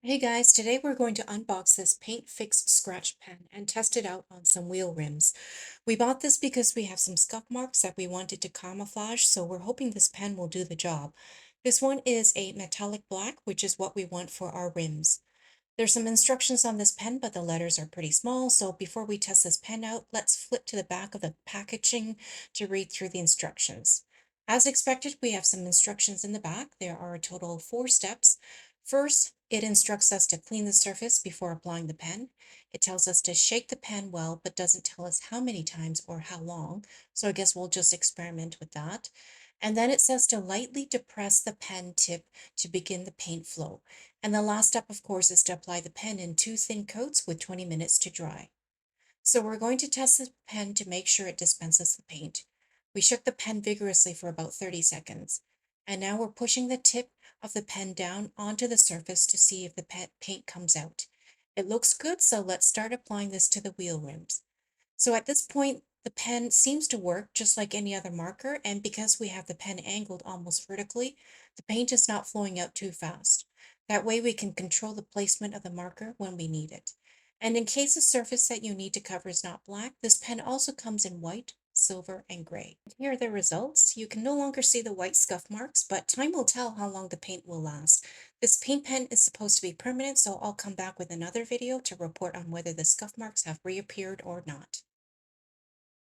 Hey guys, today we're going to unbox this Paint Fix scratch pen and test it out on some wheel rims. We bought this because we have some scuff marks that we wanted to camouflage, so we're hoping this pen will do the job. This one is a metallic black, which is what we want for our rims. There's some instructions on this pen, but the letters are pretty small, so before we test this pen out, let's flip to the back of the packaging to read through the instructions. As expected, we have some instructions in the back. There are a total of 4 steps. First, it instructs us to clean the surface before applying the pen. It tells us to shake the pen well, but doesn't tell us how many times or how long, so I guess we'll just experiment with that. And then it says to lightly depress the pen tip to begin the paint flow. And the last step, of course, is to apply the pen in 2 thin coats with 20 minutes to dry. So we're going to test the pen to make sure it dispenses the paint. We shook the pen vigorously for about 30 seconds. And now we're pushing the tip of the pen down onto the surface to see if the paint comes out. It looks good, so let's start applying this to the wheel rims. So at this point, the pen seems to work just like any other marker, and because we have the pen angled almost vertically, the paint is not flowing out too fast. That way we can control the placement of the marker when we need it. And in case the surface that you need to cover is not black, this pen also comes in white, silver, and gray. Here are the results. You can no longer see the white scuff marks, but time will tell how long the paint will last. This paint pen is supposed to be permanent, so I'll come back with another video to report on whether the scuff marks have reappeared or not.